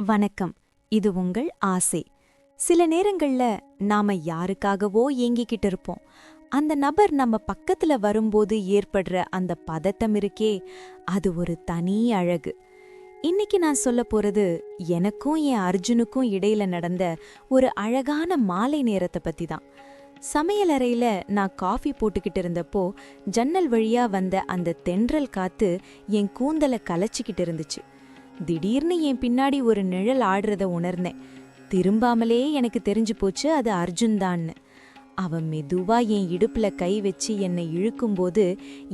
வணக்கம். இது உங்கள் ஆசை. சில நேரங்கள்ல நாம யாருக்காகவோ ஏங்கிக்கிட்டு இருப்போம். அந்த நபர் நம்ம பக்கத்துல வரும்போது ஏற்படுற அந்த பதட்டம் இருக்கே, அது ஒரு தனி அழகு. இன்னைக்கு நான் சொல்லப் போறது எனக்கும் என் அர்ஜுனுக்கும் இடையில நடந்த ஒரு அழகான மாலை நேரத்தை பத்தி தான். சமையலறையில நான் காஃபி போட்டுக்கிட்டு இருந்தப்போ ஜன்னல் வழியா வந்த அந்த தென்றல் காத்து என் கூந்தலை கலச்சிக்கிட்டு இருந்துச்சு. திடீர்னு என் பின்னாடி ஒரு நிழல் ஆடுறத உணர்ந்தேன். திரும்பாமலே எனக்கு தெரிஞ்சு போச்சு அது அர்ஜுன் தான்னு. அவன் மெதுவா என் இடுப்புல கை வச்சு என்னை இழுக்கும்போது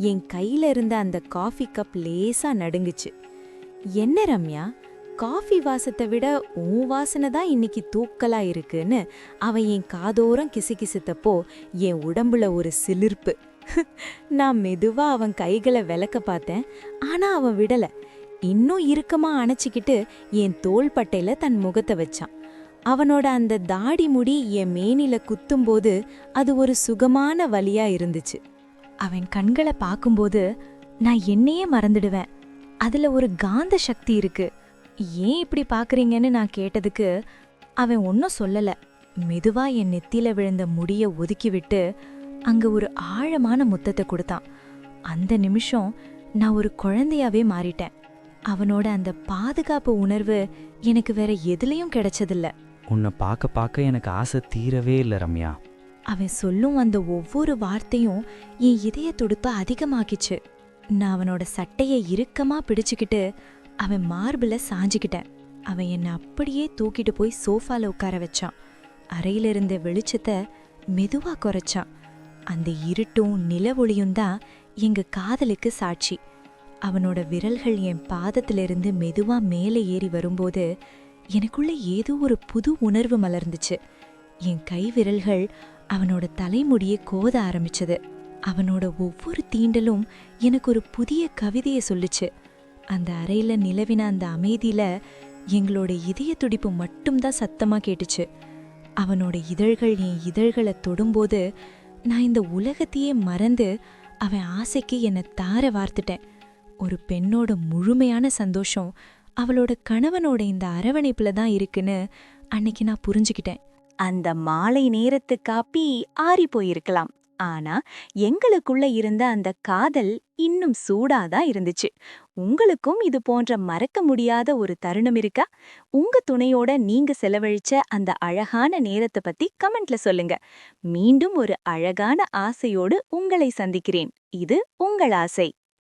என் கையில இருந்த அந்த காஃபி கப் லேசா நடுங்குச்சு. என்ன ரம்யா, காஃபி வாசத்தை விட உன் வாசனை தான் இன்னைக்கு தூக்கலா இருக்குன்னு அவன் என் காதோரம் கிசுகிசுத்தப்போ என் உடம்புல ஒரு சிலிர்ப்பு. நான் மெதுவா அவன் கைகளை விலக்க பார்த்தேன். ஆனா அவன் விடல. இன்னும் இறுக்கமா அணைச்சிக்கிட்டு என் தோள்பட்டையில தன் முகத்தை வச்சான். அவனோட அந்த தாடி முடி என் மேனில குத்தும்போது அது ஒரு சுகமான வலியா இருந்துச்சு. அவன் கண்களை பார்க்கும்போது நான் என்னையே மறந்துடுவேன். அதுல ஒரு காந்த சக்தி இருக்கு. ஏன் இப்படி பாக்குறீங்கன்னு நான் கேட்டதுக்கு அவன் ஒன்னும் சொல்லல. மெதுவா என் நெத்தியில விழுந்த முடிய ஒதுக்கிவிட்டு அங்க ஒரு ஆழமான முத்தத்தை கொடுத்தான். அந்த நிமிஷம் நான் ஒரு குழந்தையாவே மாறிட்டேன். அவனோட அந்த பாதுகாப்பு உணர்வு எனக்கு வேற எதுலயும் கிடைச்சதில்ல. உன்னை பார்க்க பார்க்க எனக்கு ஆசை தீரவே இல்லை ரம்யா. அவன் சொல்லும் அந்த ஒவ்வொரு வார்த்தையும் என் இதய துடுப்ப அதிகமாக்கிச்சு. நான் அவனோட சட்டையை இறுக்கமா பிடிச்சுக்கிட்டு அவன் மார்பிள சாஞ்சிக்கிட்டேன். அவன் என்னை அப்படியே தூக்கிட்டு போய் சோஃபால உட்கார வச்சான். அறையில இருந்த வெளிச்சத்தை மெதுவா குறைச்சான். அந்த இருட்டும் நிலவொளியும் தான் எங்க காதலுக்கு சாட்சி. அவனோட விரல்கள் என் பாதத்திலிருந்து மெதுவா மேலே ஏறி வரும்போது எனக்குள்ள ஏதோ ஒரு புது உணர்வு மலர்ந்துச்சு. என் கை விரல்கள் அவனோட தலைமுடியை கோத ஆரம்பிச்சது. அவனோட ஒவ்வொரு தீண்டலும் எனக்கு ஒரு புதிய கவிதையை சொல்லுச்சு. அந்த அறையில நிலவின அந்த அமைதியில எங்களோட இதய துடிப்பு மட்டும்தான் சத்தமா கேட்டுச்சு. அவனோட இதழ்கள் என் இதழ்களை தொடும்போது நான் இந்த உலகத்தையே மறந்து அவன் ஆசைக்கு என்னை தார வார்த்துட்டேன். ஒரு பெண்ணோட முழுமையான சந்தோஷம் அவளோட கணவனோட இந்த அரவணைப்புல தான் இருக்குன்னு அன்னைக்கு நான் புரிஞ்சுக்கிட்டேன். அந்த மாலை நேரத்து காப்பி ஆறி போயிருக்கலாம். ஆனா எங்களுக்குள்ள இருந்த அந்த காதல் இன்னும் சூடாதான் இருந்துச்சு. உங்களுக்கும் இது போன்ற மறக்க முடியாத ஒரு தருணம் இருக்கா? உங்க துணையோட நீங்க செலவழிச்ச அந்த அழகான நேரத்தை பத்தி கமெண்ட்ல சொல்லுங்க. மீண்டும் ஒரு அழகான ஆசையோடு உங்களை சந்திக்கிறேன். இது உங்கள் ஆசை.